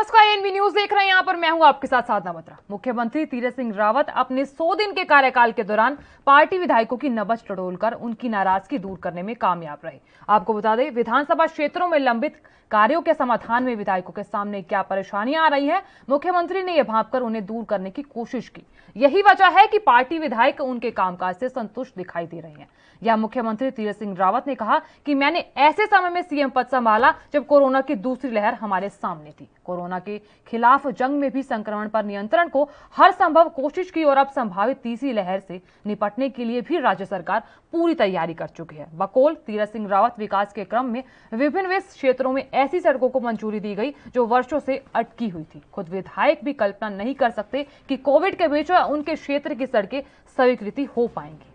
नमस्कार, ANB news देख रहे हैं। यहाँ पर मैं हूं आपके साथ साधना बत्रा। मुख्यमंत्री तीरथ सिंह रावत अपने 100 दिन के कार्यकाल के दौरान पार्टी विधायकों की नब्ज टटोलकर उनकी नाराजगी दूर करने में कामयाब रहे। आपको बता दें, विधानसभा क्षेत्रों में लंबित कार्यों के समाधान में विधायकों के सामने क्या परेशानियां आ रही हैं, मुख्यमंत्री ने यह भांपकर उन्हें दूर करने की कोशिश की। यही वजह है कि पार्टी विधायक उनके कामकाज से संतुष्ट दिखाई दे रहे हैं। यह मुख्यमंत्री तीरथ सिंह रावत ने कहा कि मैंने ऐसे समय में सीएम पद संभाला जब कोरोना की दूसरी लहर हमारे सामने थी। कोरोना के खिलाफ जंग में भी संक्रमण पर नियंत्रण को हर संभव कोशिश की और अब संभावित तीसरी लहर से निपटने के लिए भी राज्य सरकार पूरी तैयारी कर चुकी है। बकौल तीरथ सिंह रावत, विकास के क्रम में विभिन्न क्षेत्रों में ऐसी सड़कों को मंजूरी दी गई जो वर्षों से अटकी हुई थी। खुद विधायक भी कल्पना नहीं कर सकते कि कोविड के बीच उनके क्षेत्र की सड़कें स्वीकृति हो पाएंगी।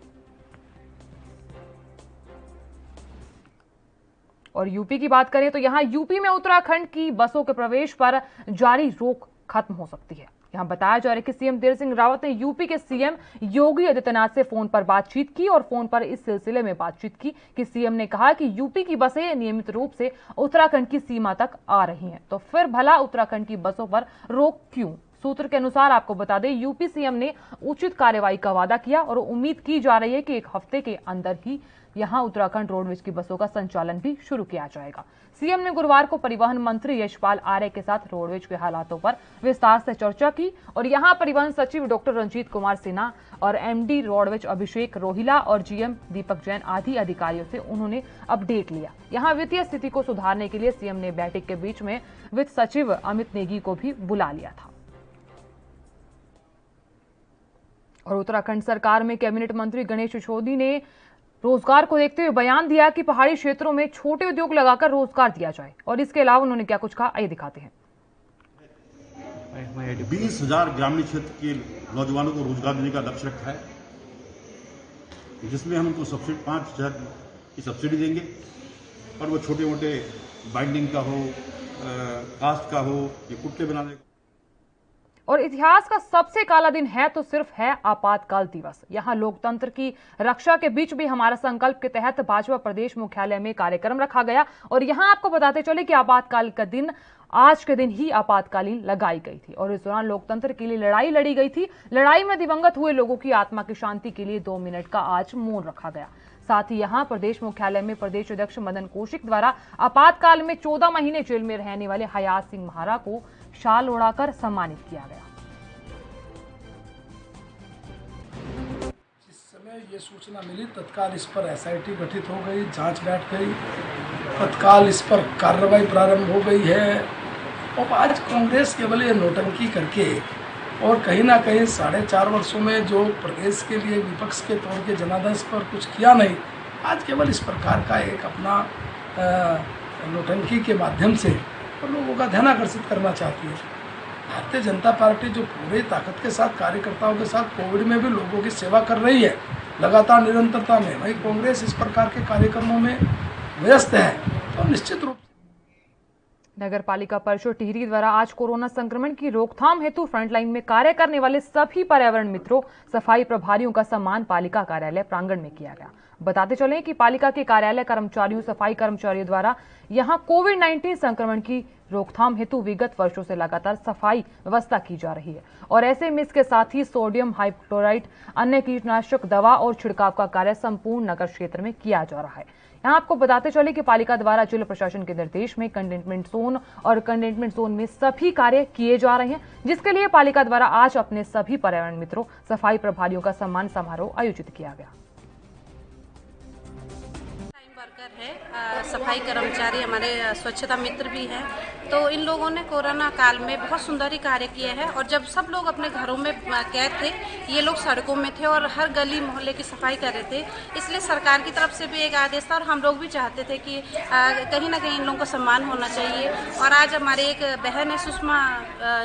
और यूपी की बात करें तो यहां यूपी में उत्तराखंड की बसों के प्रवेश पर जारी रोक खत्म हो सकती है। यहां बताया जा रहा है कि सीएम तीरथ सिंह रावत ने यूपी के सीएम योगी आदित्यनाथ से फोन पर बातचीत की और फोन पर इस सिलसिले में बातचीत की कि सीएम ने कहा कि यूपी की बसें नियमित रूप से उत्तराखंड की सीमा तक आ रही हैं, तो फिर भला उत्तराखंड की बसों पर रोक क्यों। सूत्र के अनुसार आपको बता दें, यूपी सीएम ने उचित कार्रवाई का वादा किया और उम्मीद की जा रही है कि एक हफ्ते के अंदर ही यहां उत्तराखंड रोडवेज की बसों का संचालन भी शुरू किया जाएगा। सीएम ने गुरुवार को परिवहन मंत्री यशपाल आर्य के साथ रोडवेज के हालातों पर विस्तार से चर्चा की और यहां परिवहन सचिव डॉक्टर रंजीत कुमार सिन्हा और एमडी रोडवेज अभिषेक रोहिला और जीएम दीपक जैन आदि अधिकारियों से उन्होंने अपडेट लिया। यहां वित्तीय स्थिति को सुधारने के लिए सीएम ने बैठक के बीच में वित्त सचिव अमित नेगी को भी बुला लिया था। और उत्तराखंड सरकार में कैबिनेट मंत्री गणेश सिसोदिया ने रोजगार को देखते हुए बयान दिया कि पहाड़ी क्षेत्रों में छोटे उद्योग लगाकर रोजगार दिया जाए। और इसके अलावा उन्होंने क्या कुछ कहा, आइए दिखाते हैं। 20,000 ग्रामीण क्षेत्र के नौजवानों को रोजगार देने का लक्ष्य रखा है, जिसमें हम उनको सब्सिडी 5,000 की सब्सिडी देंगे और वो छोटे मोटे बाइंडिंग का हो, कास्ट का हो, ये कुर्ते बनाने का। और इतिहास का सबसे काला दिन है तो सिर्फ है आपातकाल दिवस। यहां लोकतंत्र की रक्षा के बीच भी हमारा संकल्प के तहत भाजपा प्रदेश मुख्यालय में कार्यक्रम रखा गया और यहां आपको बताते चले कि आपातकाल का दिन आज के दिन ही आपातकालीन लगाई गई थी और इस दौरान लोकतंत्र के लिए लड़ाई लड़ी गई थी। लड़ाई में दिवंगत हुए लोगों की आत्मा की शांति के लिए 2 मिनट का आज मौन रखा गया। साथ ही यहां प्रदेश मुख्यालय में प्रदेश अध्यक्ष मदन कौशिक द्वारा आपातकाल में 14 महीने जेल में रहने वाले हयात सिंह महारा को शाल उड़ाकर सम्मानित किया गया। जिस समय ये सूचना मिली तत्काल इस पर एसआईटी गठित हो गई, जांच बैठ गई, तत्काल इस पर कार्रवाई प्रारंभ हो गई है। और आज कांग्रेस केवल ये नोटंकी करके और कहीं ना कहीं 4.5 वर्षों में जो प्रदेश के लिए विपक्ष के तौर के जनादेश पर कुछ किया नहीं, आज केवल इस प्रकार का एक अपना नोटंकी के माध्यम से और लोगों का ध्यान आकर्षित करना चाहती है। भारतीय जनता पार्टी जो पूरी ताकत के साथ कार्यकर्ताओं के साथ कोविड में भी लोगों की सेवा कर रही है लगातार निरंतरता में, वही कांग्रेस इस प्रकार के कार्यक्रमों में व्यस्त है तो निश्चित रूप। नगर पालिका परिषद टिहरी द्वारा आज कोरोना संक्रमण की रोकथाम हेतु फ्रंटलाइन में कार्य करने वाले सभी पर्यावरण मित्रों, सफाई प्रभारियों का सम्मान पालिका कार्यालय प्रांगण में किया गया। बताते चलें कि पालिका के कार्यालय कर्मचारियों, सफाई कर्मचारियों द्वारा यहां कोविड-19 संक्रमण की रोकथाम हेतु विगत वर्षों से लगातार सफाई व्यवस्था की जा रही है और ऐसे में इसके साथ ही सोडियम हाइपोक्लोराइट, अन्य कीटनाशक दवा और छिड़काव का कार्य संपूर्ण नगर क्षेत्र में किया जा रहा है। यहाँ आपको बताते चले कि पालिका द्वारा जिला प्रशासन के निर्देश में कंटेनमेंट जोन और कंटेनमेंट जोन में सभी कार्य किए जा रहे हैं, जिसके लिए पालिका द्वारा आज अपने सभी पर्यावरण मित्रों, सफाई प्रभारियों का सम्मान समारोह आयोजित किया गया। है सफाई कर्मचारी, हमारे स्वच्छता मित्र भी हैं, तो इन लोगों ने कोरोना काल में बहुत सुंदर ही कार्य किए हैं। और जब सब लोग अपने घरों में कैद थे, ये लोग सड़कों में थे और हर गली मोहल्ले की सफाई कर रहे थे। इसलिए सरकार की तरफ से भी एक आदेश था और हम लोग भी चाहते थे कि कहीं ना कहीं इन लोगों का सम्मान होना चाहिए। और आज हमारे एक बहन है सुषमा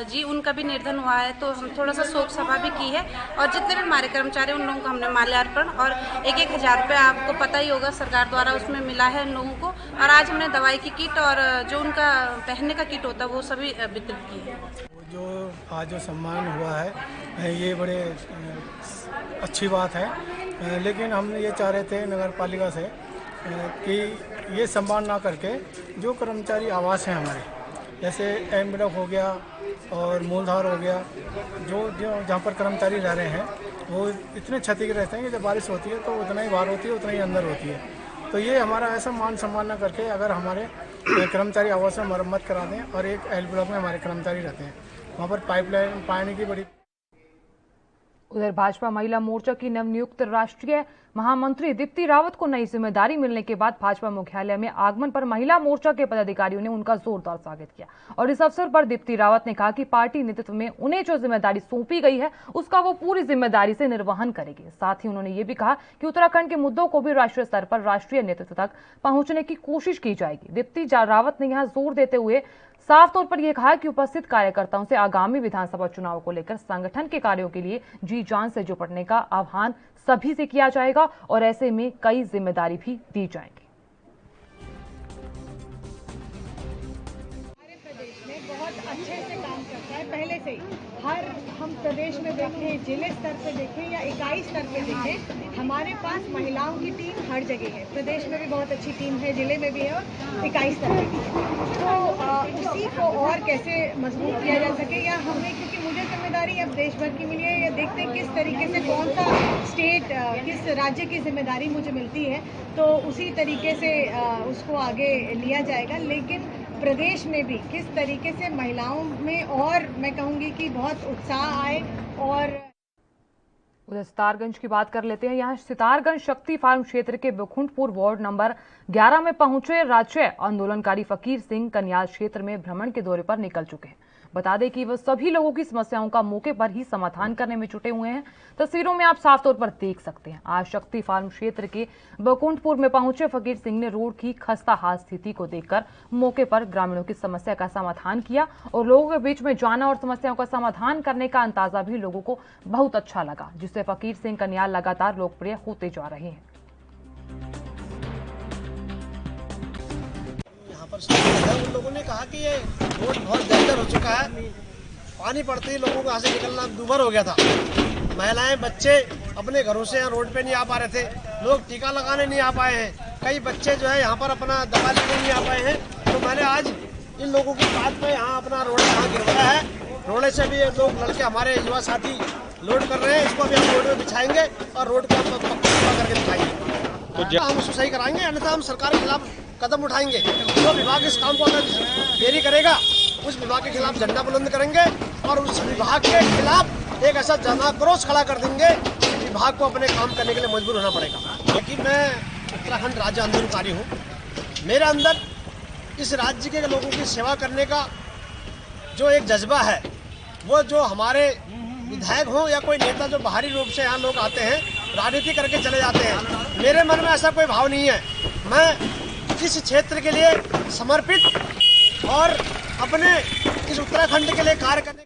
जी, उनका भी निर्धन हुआ है, तो हम थोड़ा सा शोक सभा भी की है और जितने भी हमारे कर्मचारी उन लोगों को हमने माल्यार्पण और 1,000 रुपये, आपको पता ही होगा सरकार द्वारा उसमें मिला है इन लोगों को। और आज हमने दवाई की किट और जो उनका पहनने का किट होता है वो सभी वितरित किए हैं। जो आज जो सम्मान हुआ है ये बड़े अच्छी बात है, लेकिन हम ये चाह रहे थे नगर पालिका से कि ये सम्मान ना करके जो कर्मचारी आवास हैं हमारे जैसे एम ब्लॉक हो गया और मूलधार हो गया, जो जहाँ पर कर्मचारी रह रहे हैं वो इतने क्षति के रहते हैं कि जब बारिश होती है तो उतना ही बाहर होती है उतना ही अंदर होती है। तो ये हमारा ऐसा मान सम्मान न करके अगर हमारे कर्मचारी आवास में मरम्मत करा दें और एक एल ब्लॉक में हमारे कर्मचारी रहते हैं, वहाँ पर पाइपलाइन पानी की बड़ी। उधर भाजपा महिला मोर्चा की नवनियुक्त राष्ट्रीय महामंत्री दीप्ति रावत को नई जिम्मेदारी मिलने के बाद भाजपा मुख्यालय में आगमन पर महिला मोर्चा के पदाधिकारियों ने उनका जोरदार स्वागत किया और इस अवसर पर दीप्ति रावत ने कहा कि पार्टी नेतृत्व में उन्हें जो जिम्मेदारी सौंपी गई है उसका वो पूरी जिम्मेदारी से निर्वहन करेगी। साथ ही उन्होंने ये भी कहा कि उत्तराखंड के मुद्दों को भी राष्ट्रीय स्तर पर राष्ट्रीय नेतृत्व तक पहुंचने की कोशिश की जाएगी। दीप्ति रावत ने यहाँ जोर देते हुए साफ तौर पर यह कहा कि उपस्थित कार्यकर्ताओं से आगामी विधानसभा चुनाव को लेकर संगठन के कार्यों के लिए जी जान से जुटने का आह्वान सभी से किया जाएगा और ऐसे में कई जिम्मेदारी भी दी जाएगी। हमारे प्रदेश में बहुत अच्छे से काम करता है पहले से ही। हम प्रदेश में देखें, जिले स्तर पे देखें या इकाई स्तर पे देखें, हमारे पास महिलाओं की टीम हर जगह है। प्रदेश में भी बहुत अच्छी टीम है, जिले में भी है और इकाई स्तर पे भी है। तो उसी को और कैसे मजबूत किया जा सके या हमें, क्योंकि मुझे जिम्मेदारी अब देश भर की मिली है, या देखते हैं किस तरीके से कौन सा स्टेट किस राज्य की जिम्मेदारी मुझे मिलती है तो उसी तरीके से उसको आगे लिया जाएगा। लेकिन प्रदेश में भी किस तरीके से महिलाओं में और मैं कहूँगी कि बहुत उत्साह आए। और उधर सितारगंज की बात कर लेते हैं। यहाँ सितारगंज शक्ति फार्म क्षेत्र के बखुंडपुर वार्ड नंबर 11 में पहुंचे राज्य आंदोलनकारी फकीर सिंह कन्याल क्षेत्र में भ्रमण के दौरे पर निकल चुके हैं। बता दें कि वह सभी लोगों की समस्याओं का मौके पर ही समाधान करने में जुटे हुए हैं। तस्वीरों में आप साफ तौर पर देख सकते हैं। आज शक्ति फार्म क्षेत्र के बकुंठपुर में पहुंचे फकीर सिंह ने रोड की खस्ता हाल स्थिति को देखकर मौके पर ग्रामीणों की समस्या का समाधान किया और लोगों के बीच में जाना और समस्याओं का समाधान करने का अंदाजा भी लोगों को बहुत अच्छा लगा, जिससे फकीर सिंह कन्याल लगातार लोकप्रिय होते जा रहे हैं। उन लोगों ने कहा कि ये रोड बहुत डेंजर हो चुका है, पानी पड़ते ही लोगों को यहाँ से निकलना दूभर हो गया था। महिलाएं बच्चे अपने घरों से यहाँ रोड पे नहीं आ पा रहे थे, लोग टीका लगाने नहीं आ पाए हैं, कई बच्चे जो है यहाँ पर अपना दवा लेने नहीं आ पाए हैं। तो मैंने आज इन लोगों की बात पे यहाँ अपना रोड यहाँ गिरवाया है। रोड से भी लोग लड़के हमारे युवा साथी लोड कर रहे हैं, इसको भी हम रोड में बिछाएंगे और रोड को हम पक्का करके दिखाएंगे। तो हम उसको सही कराएंगे, अन्यथा हम सरकार के खिलाफ कदम उठाएंगे। जो विभाग इस काम को अगर देरी करेगा उस विभाग के खिलाफ झंडा बुलंद करेंगे और उस विभाग के खिलाफ एक ऐसा जनाक्रोश खड़ा कर देंगे कि विभाग को अपने काम करने के लिए मजबूर होना पड़ेगा। क्योंकि मैं उत्तराखंड राज्य आंदोलनकारी हूँ, मेरे अंदर इस राज्य के लोगों की सेवा करने का जो एक जज्बा है, वो जो हमारे विधायक हों या कोई नेता जो बाहरी रूप से यहाँ लोग आते हैं राजनीति करके चले जाते हैं, मेरे मन में ऐसा कोई भाव नहीं है। मैं इस क्षेत्र के लिए समर्पित और अपने इस उत्तराखंड के लिए कार्य करने।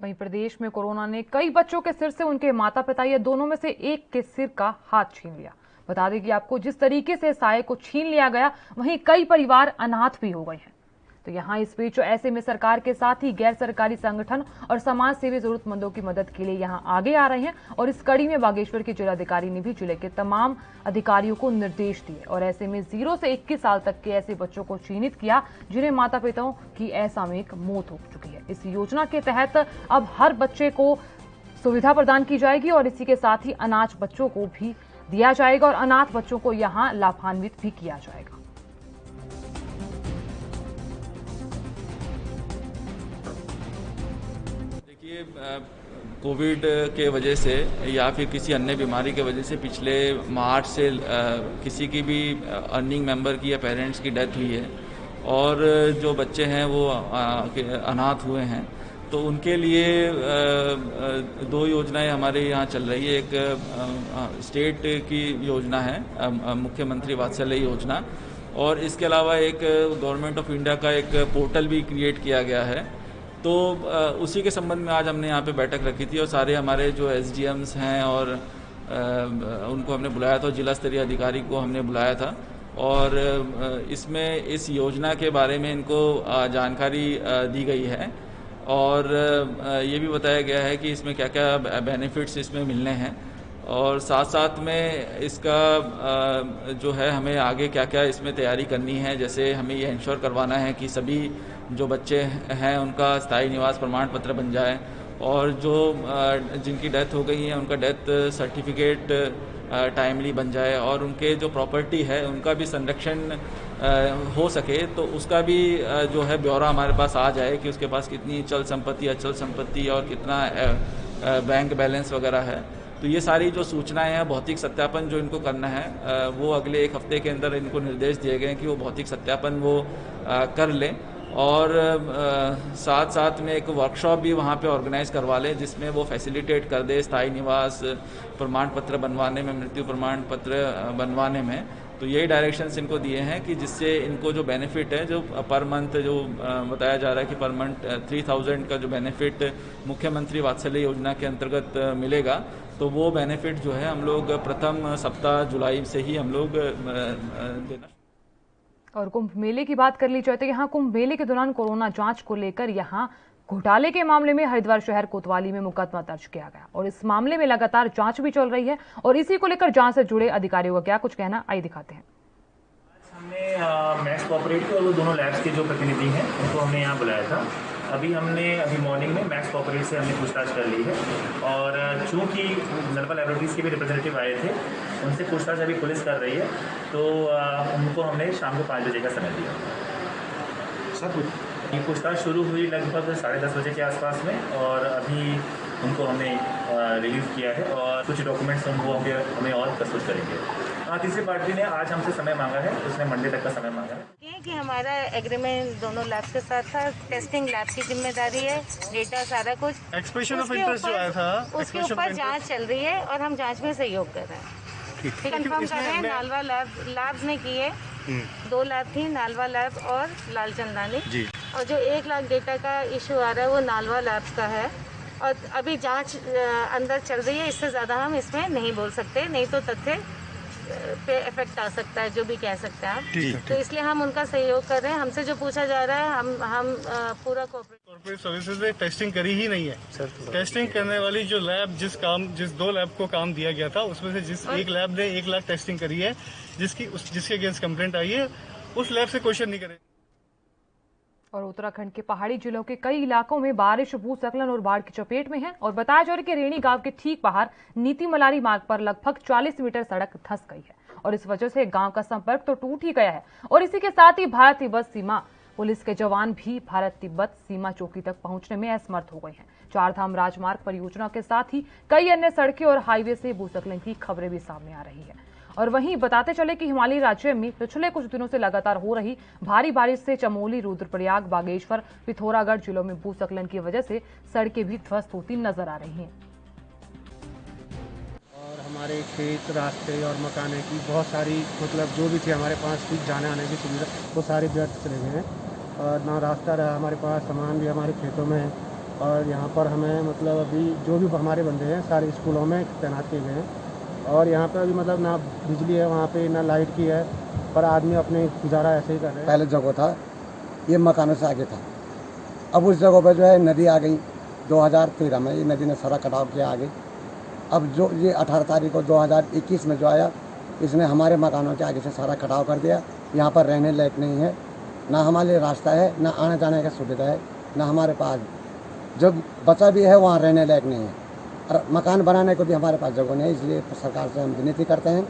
वहीं प्रदेश में कोरोना ने कई बच्चों के सिर से उनके माता पिता या दोनों में से एक के सिर का हाथ छीन लिया। बता दें कि आपको जिस तरीके से साये को छीन लिया गया, वहीं कई परिवार अनाथ भी हो गए हैं। तो यहाँ इस बीच ऐसे में सरकार के साथ ही गैर सरकारी संगठन और समाज सेवी जरूरतमंदों की मदद के लिए यहाँ आगे आ रहे हैं और इस कड़ी में बागेश्वर के जिलाधिकारी ने भी जिले के तमाम अधिकारियों को निर्देश दिए और ऐसे में 0 से 21 साल तक के ऐसे बच्चों को चिन्हित किया जिन्हें माता पिताओं की असामयिक मौत हो चुकी है। इस योजना के तहत अब हर बच्चे को सुविधा प्रदान की जाएगी और इसी के साथ ही अनाथ बच्चों को भी दिया जाएगा और अनाथ बच्चों को यहाँ लाभान्वित भी किया जाएगा। कोविड के वजह से या फिर किसी अन्य बीमारी के वजह से पिछले मार्च से किसी की भी अर्निंग मेंबर की या पेरेंट्स की डेथ हुई है और जो बच्चे हैं वो अनाथ हुए हैं, तो उनके लिए 2 योजनाएं हमारे यहाँ चल रही है। एक स्टेट की योजना है मुख्यमंत्री वात्सल्य योजना, और इसके अलावा एक गवर्नमेंट ऑफ इंडिया का एक पोर्टल भी क्रिएट किया गया है। तो उसी के संबंध में आज हमने यहाँ पे बैठक रखी थी और सारे हमारे जो एसडीएम्स हैं और उनको हमने बुलाया था, जिला स्तरीय अधिकारी को हमने बुलाया था और इसमें इस योजना के बारे में इनको जानकारी दी गई है और ये भी बताया गया है कि इसमें क्या क्या बेनिफिट्स इसमें मिलने हैं और साथ साथ में इसका जो है हमें आगे क्या क्या इसमें तैयारी करनी है। जैसे हमें ये इंश्योर करवाना है कि सभी जो बच्चे हैं उनका स्थायी निवास प्रमाण पत्र बन जाए, और जो जिनकी डेथ हो गई है उनका डेथ सर्टिफिकेट टाइमली बन जाए, और उनके जो प्रॉपर्टी है उनका भी संरक्षण हो सके, तो उसका भी जो है ब्यौरा हमारे पास आ जाए कि उसके पास कितनी चल संपत्ति, अचल संपत्ति और कितना बैंक बैलेंस वगैरह है। तो ये सारी जो सूचनाएं हैं, भौतिक सत्यापन जो इनको करना है वो अगले 1 हफ्ते के अंदर इनको निर्देश दिए गए हैं कि वो भौतिक सत्यापन वो कर लें, और साथ साथ में एक वर्कशॉप भी वहाँ पे ऑर्गेनाइज करवा लें जिसमें वो फैसिलिटेट कर दे स्थायी निवास प्रमाण पत्र बनवाने में, मृत्यु प्रमाण पत्र बनवाने में। तो यही डायरेक्शंस इनको दिए हैं कि जिससे इनको जो बेनिफिट है, जो पर मंथ जो बताया जा रहा है कि पर मंथ 3000 का जो बेनिफिट मुख्यमंत्री वात्सल्य योजना के अंतर्गत मिलेगा, तो वो बेनिफिट जो है हम लोग प्रथम सप्ताह जुलाई से ही हम लोग देना। और कुंभ मेले की बात कर ली जाए तो यहाँ कुंभ मेले के दौरान कोरोना जांच को लेकर यहाँ घोटाले के मामले में हरिद्वार शहर कोतवाली में मुकदमा दर्ज किया गया, और इस मामले में लगातार जांच भी चल रही है। और इसी को लेकर जांच से जुड़े अधिकारियों का क्या कुछ कहना, आइए दिखाते हैं। हमने मैक्स कोऑपरेटिव और वो दोनों लैब्स के जो प्रतिनिधि हैं उनको हमने यहाँ बुलाया था। अभी मॉर्निंग में मैक्स कोऑपरेटिव से हमने पूछताछ कर ली है, और चूँकि नर्मल लैबोरेटरीज के भी रिप्रेजेंटेटिव आए थे, उनसे पूछताछ अभी पुलिस कर रही है, तो उनको हमने शाम को 5 बजे का समय दिया। सर ये पूछताछ शुरू हुई लगभग 10:30 बजे के आसपास में, और अभी उनको हमने रिलीज़ किया है, और कुछ डॉक्यूमेंट्स उनको हमें और प्रस्तुत करेंगे। तीसरी पार्टी ने आज हमसे समय मांगा है, उसने मंडे तक का समय मांगा है। ये कि हमारा एग्रीमेंट दोनों लैब्स के साथ था, टेस्टिंग लैब की जिम्मेदारी है, डेटा सारा कुछ एक्सप्रेशन ऑफ इंटरेस्ट जो आया था उसके ऊपर जांच चल रही है, और हम जांच में सहयोग कर रहे हैं। कंफर्म कर रहे हैं, नालवा लैब्स ने की है, 2 लैब थी, नालवा लैब और लालचंदानी जी। और जो 1 लाख डेटा का इशू आ रहा है वो नालवा लैब्स का है, और अभी जांच अंदर चल रही है। इससे ज़्यादा हम इसमें नहीं बोल सकते, नहीं तो तथ्य पे इफेक्ट आ सकता है, जो भी कह सकते हैं आप। तो इसलिए हम उनका सहयोग कर रहे हैं। हमसे जो पूछा जा रहा है हम पूरा कॉर्पोरेट सर्विसेज ने टेस्टिंग करी ही नहीं है। टेस्टिंग करने वाली जो लैब जिस 2 लैब को काम दिया गया था, उसमें से जिस एक लैब ने 1 लाख टेस्टिंग करी है, जिसके अगेंस्ट कंप्लेंट आई है, उस लैब से क्वेश्चन नहीं करे। और उत्तराखंड के पहाड़ी जिलों के कई इलाकों में बारिश, भूस्खलन और बाढ़ की चपेट में है। और बताया जा रहा है कि रेणी गांव के ठीक बाहर नीति मलारी मार्ग पर लगभग 40 मीटर सड़क धंस गई है, और इस वजह से गांव का संपर्क तो टूट ही गया है। और इसी के साथ ही भारत तिब्बत सीमा पुलिस के जवान भी भारत तिब्बत सीमा चौकी तक पहुंचने में असमर्थ हो गए हैं। 4 धाम राजमार्ग परियोजना के साथ ही कई अन्य सड़कें और हाईवे से भूस्खलन की खबरें भी सामने आ रही है। और वहीं बताते चले कि हिमालयी राज्य में पिछले कुछ दिनों से लगातार हो रही भारी बारिश से चमोली, रुद्रप्रयाग, बागेश्वर, पिथौरागढ़ जिलों में भूस्खलन की वजह से सड़कें भी ध्वस्त होती नजर आ रही हैं। और हमारे खेत, रास्ते और मकाने की बहुत सारी मतलब जो भी थी हमारे पास कुछ जाने आने की सुविधा, वो सारे व्यर्थ चले गए हैं, और ना रास्ता रहा हमारे पास, सामान भी हमारे खेतों में है। और यहाँ पर हमें मतलब अभी जो भी हमारे बंदे हैं सारे स्कूलों में तैनात किए गए हैं, और यहाँ पे अभी मतलब ना बिजली है वहाँ पे, ना लाइट की है, पर आदमी अपने गुजारा ऐसे ही कर रहे हैं। पहले जगह था ये मकानों से आगे था, अब उस जगह पे जो है नदी आ गई। 2013 में ये नदी ने सारा कटाव किया आगे। अब जो ये 18 तारीख को 2021 में जो आया, इसने हमारे मकानों के आगे से सारा कटाव कर दिया। यहाँ पर रहने लायक नहीं है, ना हमारे लिए रास्ता है, ना आने जाने का सुविधा है, ना हमारे पास जो बचा भी है वहाँ रहने लायक नहीं है, और मकान बनाने को भी हमारे पास जगह नहीं है। इसलिए सरकार से हम विनती करते हैं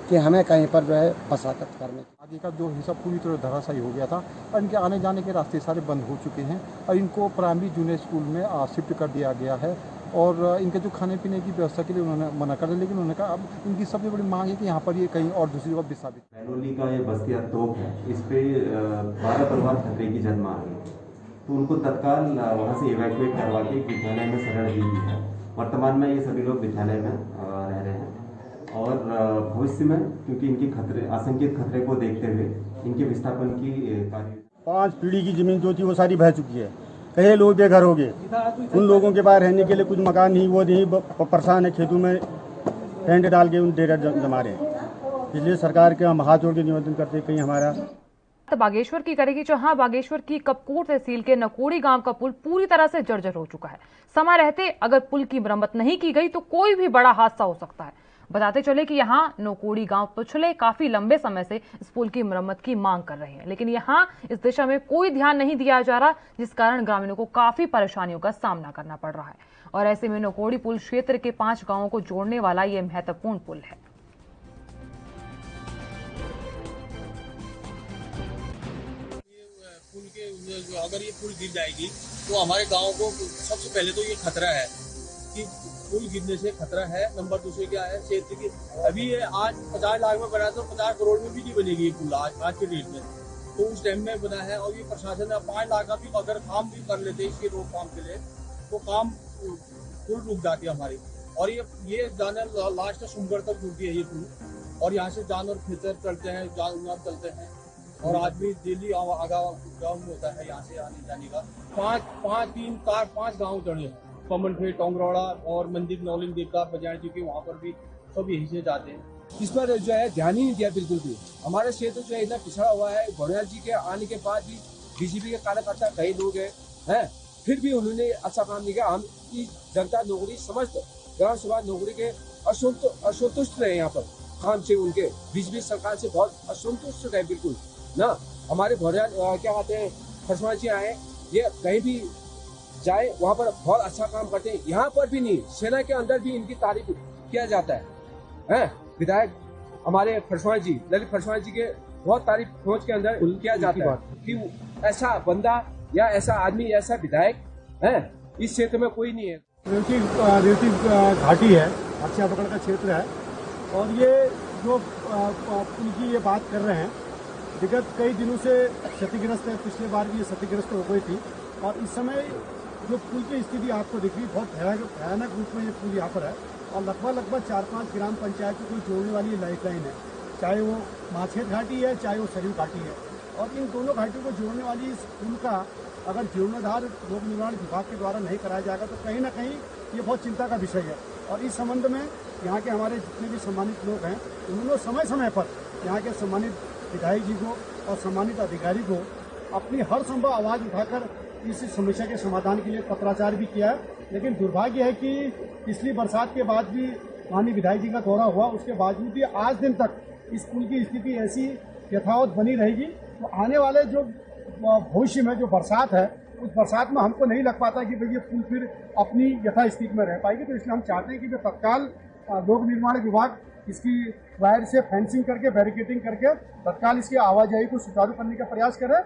कि हमें कहीं पर जो है बसाकत करने। आगे का जो हिस्सा पूरी तरह धराशायी हो गया था, और इनके आने जाने के रास्ते सारे बंद हो चुके हैं, और इनको प्राइमरी जूनियर स्कूल में शिफ्ट कर दिया गया है। और इनके जो खाने पीने की व्यवस्था के लिए उन्होंने मना कर दिया, लेकिन उन्होंने कहा अब इनकी सबसे बड़ी मांग है कि यहाँ पर ये कहीं और दूसरी जगह विस्थापित। बैरोली का ये बस्तिया तोप है, इस पे 12 परिवार खतरे की जद में आ गए, तो उनको तत्काल वहाँ से इवैक्यूएट करवा के विद्यालय में शरण दी गई है। वर्तमान में ये सभी लोग विद्यालय में रह रहे हैं, और भविष्य में क्योंकि इनकी आशंकित खतरे को देखते हुए इनके विस्थापन की कार्य 5 पीढ़ी की जमीन जो थी वो सारी बह चुकी है। कई लोग बेघर हो गए, उन लोगों के पास रहने के लिए कुछ मकान नहीं, वो नहीं, परेशान है, खेतों में टेंट डाल के उन डेरा जमा रहे हैं। इसलिए सरकार के हम हाथ जोड़ के निवेदन करते हैं कहीं हमारा बागेश्वर की करेगी, जहां बागेश्वर की कपकोट तहसील के नकोड़ी गांव का पुल पूरी तरह से जर्जर हो चुका है। समय रहते अगर पुल की मरम्मत नहीं की गई तो कोई भी बड़ा हादसा हो सकता है। बताते चले कि यहां नकोड़ी गांव पिछले काफी लंबे समय से इस पुल की मरम्मत की मांग कर रहे हैं, लेकिन यहां इस दिशा में कोई ध्यान नहीं दिया जा रहा, जिस कारण ग्रामीणों को काफी परेशानियों का सामना करना पड़ रहा है। और ऐसे में नकोड़ी पुल क्षेत्र के 5 गांवों को जोड़ने वाला यह महत्वपूर्ण पुल है। अगर ये पुल गिर जाएगी तो हमारे गांव को सबसे पहले तो ये खतरा है कि पुल गिरने से खतरा है। नंबर दूसरे क्या है, क्षेत्र की अभी ये आज 50 लाख में बना तो 50 करोड़ में भी नहीं बनेगी ये पुल आज के डेट में, तो उस टाइम में बना है। और ये प्रशासन 5 लाख का भी अगर काम भी कर लेते इसके रोक काम के लिए तो काम पुल रुक जाती है हमारी। और ये जाने लास्ट सुमगढ़ तक जुड़ती है ये पुल, और यहाँ से जानवर खेतर चलते हैं, जानवर चलते हैं, और आदमी डेली गाँव में होता है यहाँ से आने जाने का। 5 गाँव चढ़े हैं, पमनखेत, टोंगरौड़ा और मंदिर नौलिंग देवता बजाय जी के, वहाँ पर भी सब यहीं से जाते हैं। इस पर जो है ध्यान ही नहीं दिया बिल्कुल भी। हमारा क्षेत्र जो है इतना पिछड़ा हुआ है। भोरियाल जी के आने के बाद भी बीजेपी के कार्यकर्ता कई लोग हैं, फिर भी उन्होंने अच्छा काम नहीं किया। हम की जनता नौकरी समस्त ग्राम सभा नौकरी के असंतुष्ट रहे, यहाँ पर काम से उनके बीजेपी सरकार से बहुत असंतुष्ट रहे बिल्कुल ना। हमारे भोरियाल क्या कहते हैं खरसवां जी आए, ये कहीं भी जाए वहाँ पर बहुत अच्छा काम करते हैं। यहाँ पर भी नहीं, सेना के अंदर भी इनकी तारीफ किया जाता है। विधायक हमारे फरसवां जी, ललित फरसवां जी के बहुत तारीफ फौज के अंदर किया जाता है कि ऐसा बंदा या ऐसा आदमी, ऐसा विधायक है इस क्षेत्र में कोई नहीं है। रेवती घाटी है, अच्छा पकड़ का क्षेत्र है, और ये जो पुल की ये बात कर रहे हैं विगत कई दिनों से क्षतिग्रस्त है। पिछले बार भी ये क्षतिग्रस्त हो गई थी, और इस समय जो पुल की स्थिति आपको दिख रही बहुत भयानक रूप में ये पुल यहाँ पर है, और लगभग 4-5 ग्राम पंचायतों को जोड़ने वाली लाइफ लाइन है, चाहे वो माछेर घाटी है चाहे वो सरयू घाटी है। और इन दोनों घाटियों को जोड़ने वाली इस पुल का अगर जीर्णोद्धार लोक निर्माण विभाग के द्वारा नहीं कराया जाएगा तो कहीं ना कहीं ये बहुत चिंता का विषय है। और इस संबंध में यहाँ के हमारे जितने भी सम्मानित लोग हैं उन्होंने समय समय पर यहाँ के सम्मानित विधायक जी को और सम्मानित अधिकारी को अपनी हर संभव आवाज़ उठाकर इस समस्या के समाधान के लिए पत्राचार भी किया है। लेकिन दुर्भाग्य है कि पिछली बरसात के बाद भी माननीय विधायक जी का दौरा हुआ, उसके बावजूद भी आज दिन तक इस पुल की स्थिति ऐसी यथावत बनी रहेगी। तो आने वाले जो भविष्य में जो बरसात है उस बरसात में हमको नहीं लग पाता कि भाई ये पुल फिर अपनी यथास्थिति में रह पाएगी। तो इसलिए हम चाहते हैं कि तत्काल लोक निर्माण विभाग इसकी वायर से फेंसिंग करके, बैरिकेडिंग करके तत्काल इसकी आवाजाही को सुचारू करने का प्रयास करें।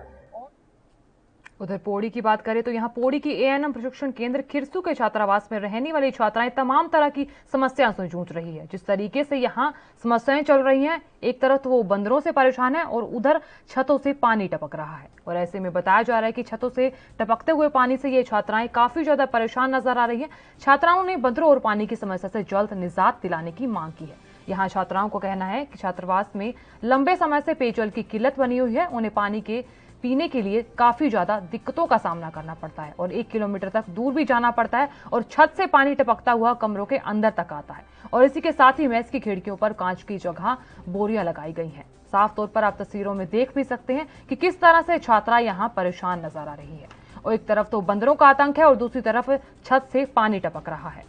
उधर पौड़ी की बात करें तो यहां पौड़ी की एएनएम प्रशिक्षण केंद्र खिरसू के छात्रावास में रहने वाली छात्राएं तमाम तरह की समस्याओं से जूझ रही है। जिस तरीके से यहां समस्याएं चल रही हैं, एक तरफ तो वो बंदरों से परेशान है और उधर छतों से पानी टपक रहा है। और ऐसे में बताया जा रहा है कि छतों से टपकते हुए पानी से ये छात्राएं काफी ज्यादा परेशान नजर आ रही है। छात्राओं ने बंदरों और पानी की समस्या से जल्द निजात दिलाने की मांग की है। यहाँ छात्राओं को कहना है कि छात्रावास में लंबे समय से पेयजल की किल्लत बनी हुई है, उन्हें पानी के पीने के लिए काफी ज्यादा दिक्कतों का सामना करना पड़ता है और 1 किलोमीटर तक दूर भी जाना पड़ता है और छत से पानी टपकता हुआ कमरों के अंदर तक आता है। और इसी के साथ ही मेस की खिड़कियों पर कांच की जगह बोरियां लगाई गई हैं। साफ तौर पर आप तस्वीरों में देख भी सकते हैं कि किस तरह से छात्रा यहाँ परेशान नजर आ रही है। और एक तरफ तो बंदरों का आतंक है और दूसरी तरफ छत से पानी टपक रहा है।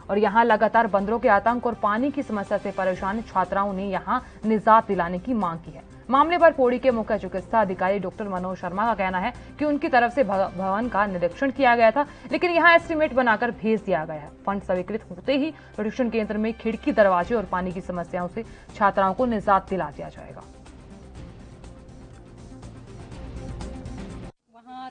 और यहाँ लगातार बंदरों के आतंक और पानी की समस्या से परेशान छात्राओं ने यहाँ निजात दिलाने की मांग की है। मामले पर पौड़ी के मुख्य चिकित्सा अधिकारी डॉक्टर मनोज शर्मा का कहना है कि उनकी तरफ से भवन का निरीक्षण किया गया था, लेकिन यहां एस्टीमेट बनाकर भेज दिया गया है। फंड स्वीकृत होते ही प्रशिक्षण केंद्र में खिड़की, दरवाजे और पानी की समस्याओं से छात्राओं को निजात दिला दिया जाएगा। वहाँ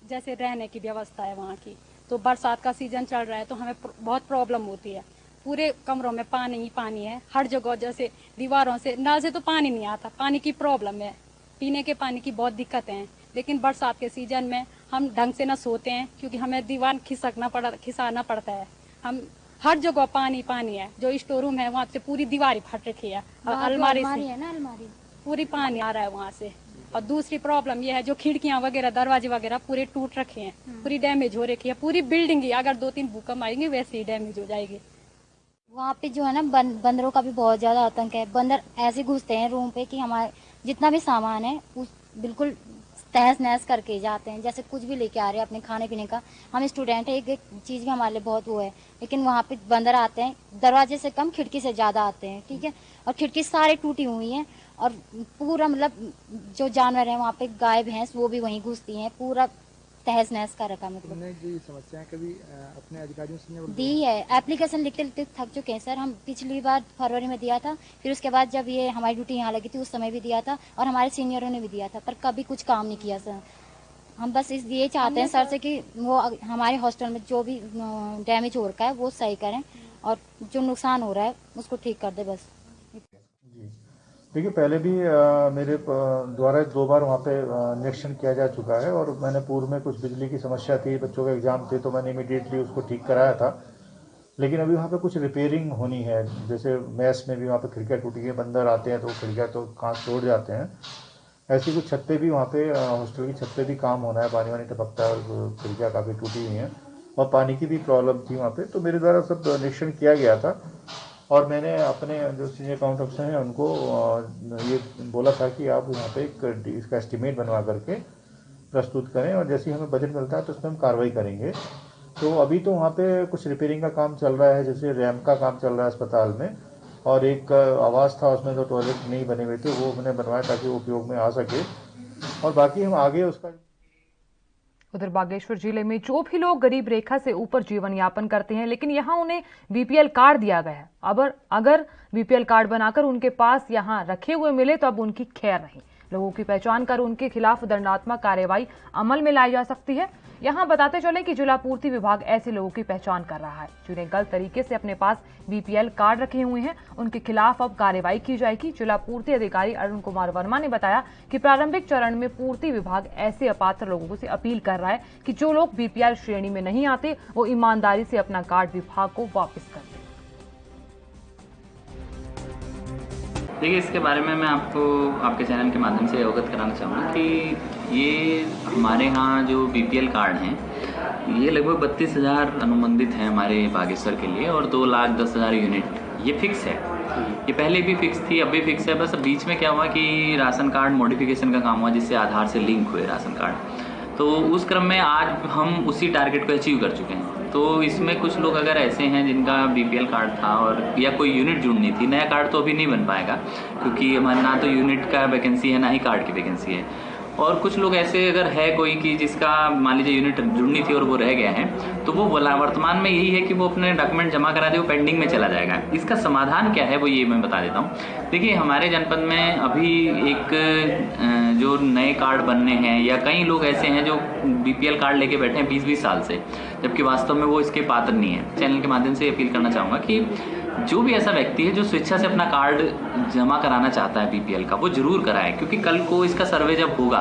जैसे रहने की व्यवस्था है वहाँ की, तो बरसात का सीजन चल रहा है तो हमें बहुत प्रॉब्लम होती है। पूरे कमरों में पानी ही पानी है, हर जगह जैसे दीवारों से, नल से तो पानी नहीं आता, पानी की प्रॉब्लम है, पीने के पानी की बहुत दिक्कतें हैं। लेकिन बरसात के सीजन में हम ढंग से ना सोते हैं क्योंकि हमें दीवार खिसाना पड़ता है। हम हर जगह पानी पानी है, जो स्टोर रूम है वहाँ से पूरी दीवार फट रखी है, अलमारी से पूरी पानी आ रहा है वहाँ से। और दूसरी प्रॉब्लम ये है जो खिड़कियां वगैरह, दरवाजे वगैरह पूरे टूट रखे हैं, पूरी डैमेज हो रखी है, पूरी बिल्डिंग ही अगर 2-3 भूकंप आएंगे वैसे ही डैमेज हो जाएगी। वहाँ पे जो है ना बंदरों का भी बहुत ज्यादा आतंक है। बंदर ऐसे घुसते हैं रूम पे कि हमारे जितना भी सामान है बिल्कुल तहस नहस करके जाते हैं। जैसे कुछ भी लेके आ रहे हैं अपने खाने पीने का, हम स्टूडेंट है, एक एक चीज़ भी हमारे लिए बहुत वो है, लेकिन वहाँ पे बंदर आते हैं, दरवाजे से कम खिड़की से ज़्यादा आते हैं, ठीक है। और खिड़की सारी टूटी हुई हैं और पूरा मतलब जो जानवर हैं वहाँ पे गाय भैंस वो भी वहीं घुसती हैं, पूरा तहस नहस कर रखा। मतलब जो समस्या कभी अपने अधिकारियों से दी है, एप्लीकेशन लिखते लिखते थक चुके हैं सर। हम पिछली बार फरवरी में दिया था, फिर उसके बाद जब ये हमारी ड्यूटी यहाँ लगी थी उस समय भी दिया था, और हमारे सीनियरों ने भी दिया था, पर कभी कुछ काम नहीं किया सर। हम बस ये चाहते हैं सर से कि वो हमारे हॉस्टल में जो भी डैमेज हो रखा है वो सही करें और जो नुकसान हो रहा है उसको ठीक कर दे बस। देखिए, पहले भी मेरे द्वारा 2 बार वहाँ पे निरीक्षण किया जा चुका है, और मैंने पूर्व में कुछ बिजली की समस्या थी, बच्चों के एग्जाम थे, तो मैंने इमीडिएटली उसको ठीक कराया था। लेकिन अभी वहाँ पे कुछ रिपेयरिंग होनी है, जैसे मैस में भी वहाँ पे खिड़कियाँ टूटी हैं, बंदर आते हैं तो खिड़कियाँ तो कांच तोड़ जाते हैं। ऐसी कुछ छत पे भी वहाँ पे हॉस्टल की छत पे भी काम होना है, पानी वानी टपकता है और खिड़कियाँ काफ़ी टूटी हुई हैं, और पानी की भी प्रॉब्लम थी वहाँ पे। तो मेरे द्वारा सब निरीक्षण किया गया था, और मैंने अपने जो सीनियर अकाउंट अफसर हैं उनको ये बोला था कि आप यहाँ पे इसका एस्टीमेट बनवा करके प्रस्तुत करें, और जैसे ही हमें बजट मिलता है तो उसमें हम कार्रवाई करेंगे। तो अभी तो वहाँ पे कुछ रिपेयरिंग का काम चल रहा है, जैसे रैम्प का काम चल रहा है अस्पताल में, और एक आवास था उसमें जो टॉयलेट नहीं बने हुए थे वो मैंने बनवाया ताकि वो उपयोग में आ सके, और बाकी हम आगे उसका। उधर बागेश्वर जिले में जो भी लोग गरीब रेखा से ऊपर जीवन यापन करते हैं, लेकिन यहाँ उन्हें बीपीएल कार्ड दिया गया है। अगर बीपीएल कार्ड बनाकर उनके पास यहाँ रखे हुए मिले तो अब उनकी खैर नहीं। लोगों की पहचान कर उनके खिलाफ दंडात्मक कार्रवाई अमल में लाई जा सकती है। यहाँ बताते चले कि जिला पूर्ति विभाग ऐसे लोगों की पहचान कर रहा है जिन्हें गलत तरीके से अपने पास बीपीएल कार्ड रखे हुए हैं। उनके खिलाफ अब कार्रवाई की जाएगी। जिला पूर्ति अधिकारी अरुण कुमार वर्मा ने बताया कि प्रारंभिक चरण में पूर्ति विभाग ऐसे अपात्र लोगों से अपील कर रहा है कि जो लोग बीपीएल श्रेणी में नहीं आते वो ईमानदारी से अपना कार्ड विभाग को वापस कर दें। देखिए, इसके बारे में मैं आपको आपके चैनल के माध्यम से अवगत कराना चाहूँगा कि ये हमारे यहाँ जो बीपीएल कार्ड हैं ये लगभग 32,000 अनुबंधित हैं हमारे बागेश्वर के लिए, और 2,10,000 यूनिट ये फिक्स है। ये पहले भी फिक्स थी, अब भी फिक्स है। बस बीच में क्या हुआ कि राशन कार्ड मॉडिफिकेशन का काम हुआ, जिससे आधार से लिंक हुए राशन कार्ड, तो उस क्रम में आज हम उसी टारगेट को अचीव कर चुके हैं। तो इसमें कुछ लोग अगर ऐसे हैं जिनका बीपीएल कार्ड था और या कोई यूनिट जुड़नी थी, नया कार्ड तो अभी नहीं बन पाएगा क्योंकि हमारे ना तो यूनिट का वैकेंसी है ना ही कार्ड की वैकेंसी है। और कुछ लोग ऐसे अगर है कोई कि जिसका मान लीजिए यूनिट जुड़नी थी और वो रह गया है, तो वो बोला वर्तमान में यही है कि वो अपने डॉक्यूमेंट जमा करा दे, वो पेंडिंग में चला जाएगा। इसका समाधान क्या है वो ये मैं बता देता हूँ। देखिए, हमारे जनपद में अभी एक जो नए कार्ड बनने हैं, या कई लोग ऐसे हैं जो बीपीएल कार्ड लेके बैठे हैं 20-20 साल से, जबकि वास्तव में वो इसके पात्र नहीं है। चैनल के माध्यम से अपील करना चाहूँगा कि जो भी ऐसा व्यक्ति है जो स्वेच्छा से अपना कार्ड जमा कराना चाहता है बीपीएल का, वो जरूर कराए, क्योंकि कल को इसका सर्वे जब होगा,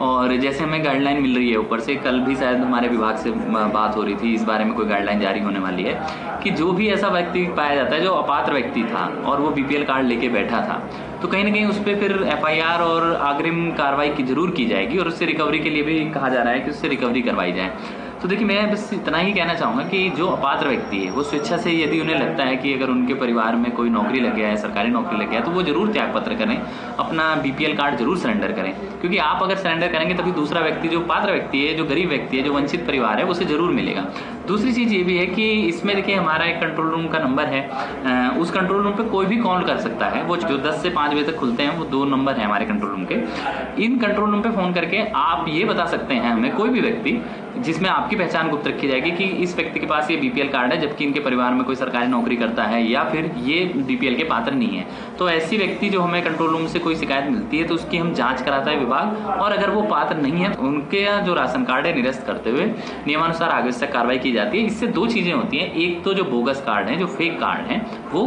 और जैसे हमें गाइडलाइन मिल रही है ऊपर से, कल भी शायद हमारे विभाग से बात हो रही थी, इस बारे में कोई गाइडलाइन जारी होने वाली है कि जो भी ऐसा व्यक्ति पाया जाता है जो अपात्र व्यक्ति था और वो बीपीएल कार्ड लेके बैठा था, तो कहीं ना कहीं उस पर फिर एफआईआर और अग्रिम कार्रवाई की जरूर की जाएगी, और उससे रिकवरी के लिए भी कहा जा रहा है कि उससे रिकवरी करवाई जाए। तो देखिए, मैं बस इतना ही कहना चाहूँगा कि जो अपात्र व्यक्ति है वो स्वेच्छा से, यदि उन्हें लगता है कि अगर उनके परिवार में कोई नौकरी लग गया है, सरकारी नौकरी लग गया है, तो वो जरूर त्यागपत्र करें, अपना बीपीएल कार्ड जरूर सरेंडर करें, क्योंकि आप अगर सरेंडर करेंगे तभी दूसरा व्यक्ति, जो पात्र व्यक्ति है, जो गरीब व्यक्ति है, जो वंचित परिवार है, उसे जरूर मिलेगा। दूसरी चीज़ ये भी है कि इसमें देखिए हमारा एक कंट्रोल रूम का नंबर है, उस कंट्रोल रूम पर कोई भी कॉल कर सकता है। वो जो 10 से 5 बजे तक खुलते हैं, वो 2 नंबर हैं हमारे कंट्रोल रूम के। इन कंट्रोल रूम पर फ़ोन करके आप ये बता सकते हैं हमें, कोई भी व्यक्ति जिसमें आपकी पहचान गुप्त रखी जाएगी कि इस व्यक्ति के पास ये बीपीएल कार्ड है, जबकि इनके परिवार में कोई सरकारी नौकरी करता है, या फिर ये बीपीएल के पात्र नहीं है। तो ऐसी व्यक्ति जो हमें कंट्रोल रूम से कोई शिकायत मिलती है तो उसकी हम जांच कराता है विभाग, और अगर वो पात्र नहीं है तो उनके जो राशन कार्ड है निरस्त करते हुए नियमानुसार आवश्यक कार्रवाई की जाती है। इससे 2 चीजें होती हैं, एक तो जो बोगस कार्ड हैं, जो फेक कार्ड हैं, वो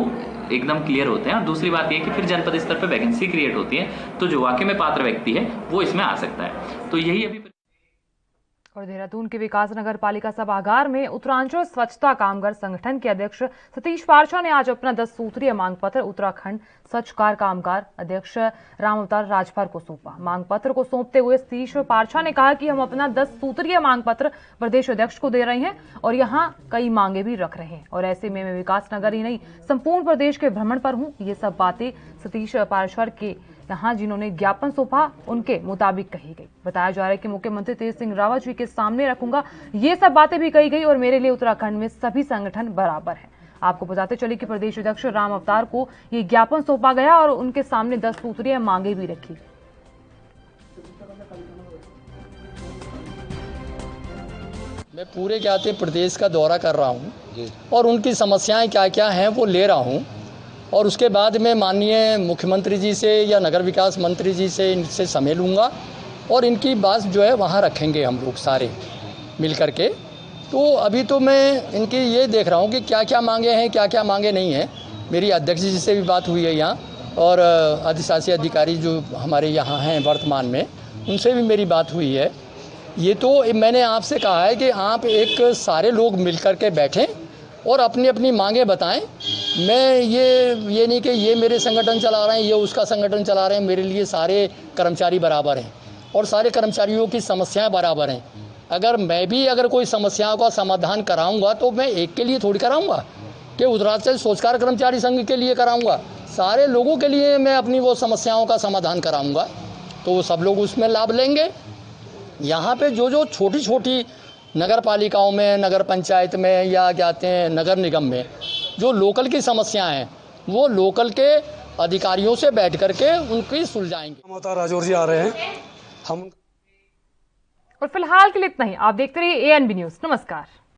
एकदम क्लियर होते हैं, और दूसरी बात यह कि फिर जनपद स्तर पर वैकेंसी क्रिएट होती है, तो जो वाकई में पात्र व्यक्ति है वो इसमें आ सकता है। तो यही अभी। और देहरादून के विकास नगर पालिका सभागार में उत्तरांचल स्वच्छता कामगार संगठन के अध्यक्ष सतीश पारछा ने आज अपना 10 सूत्रीय मांग पत्र उत्तराखंड स्वच्छकार कामगार अध्यक्ष राम अवतार राजभर को सौंपा। मांग पत्र को सौंपते हुए सतीश पारछा ने कहा कि हम अपना 10 सूत्रीय मांग पत्र प्रदेश अध्यक्ष को दे रहे हैं और यहाँ कई मांगे भी रख रहे हैं, और ऐसे में मैं विकास नगर ही नहीं संपूर्ण प्रदेश के भ्रमण पर हूँ। ये सब बातें सतीश पारछा के यहाँ जिन्होंने ज्ञापन सौंपा उनके मुताबिक कही गई। बताया जा रहा है कि मुख्यमंत्री तीरथ सिंह रावत जी के सामने रखूंगा, ये सब बातें भी कही गई और मेरे लिए उत्तराखंड में सभी संगठन बराबर हैं। आपको बताते चले कि प्रदेश अध्यक्ष राम अवतार को ये ज्ञापन सौंपा गया और उनके सामने 10 सूत्रीय मांगे भी रखी। मैं पूरे ज्ञाते प्रदेश का दौरा कर रहा हूं और उनकी समस्याएं क्या क्या हैं वो ले रहा हूं और उसके बाद में माननीय मुख्यमंत्री जी से या नगर विकास मंत्री जी से इनसे समय लूँगा और इनकी बात जो है वहाँ रखेंगे हम लोग सारे मिल कर के। तो अभी तो मैं इनकी ये देख रहा हूँ कि क्या क्या मांगे हैं, क्या क्या मांगे नहीं हैं। मेरी अध्यक्ष जी से भी बात हुई है यहाँ और अधिशासी अधिकारी जो हमारे यहाँ हैं वर्तमान में, उनसे भी मेरी बात हुई है। ये तो मैंने आपसे कहा है कि आप एक सारे लोग मिल कर के बैठें और अपनी अपनी मांगे बताएं। मैं ये नहीं कि ये मेरे संगठन चला रहे हैं, ये उसका संगठन चला रहे हैं। मेरे लिए सारे कर्मचारी बराबर हैं और सारे कर्मचारियों की समस्याएं बराबर हैं। अगर मैं भी कोई समस्याओं का समाधान कराऊंगा तो मैं एक के लिए थोड़ी कराऊंगा कि उत्तराखंड स्वच्छकार कर्मचारी संघ के लिए कराऊंगा। सारे लोगों के लिए मैं अपनी वो समस्याओं का समाधान कराऊंगा, तो सब लोग उसमें लाभ लेंगे। यहाँ पे जो छोटी छोटी नगर पालिकाओं में, नगर पंचायत में या कहते हैं नगर निगम में जो लोकल की समस्याएं हैं वो लोकल के अधिकारियों से बैठ करके उनकी सुलझाएंगे। राजौर जी आ रहे हैं हम। और फिलहाल के लिए इतना ही। आप देखते रहिए ANB न्यूज़। नमस्कार।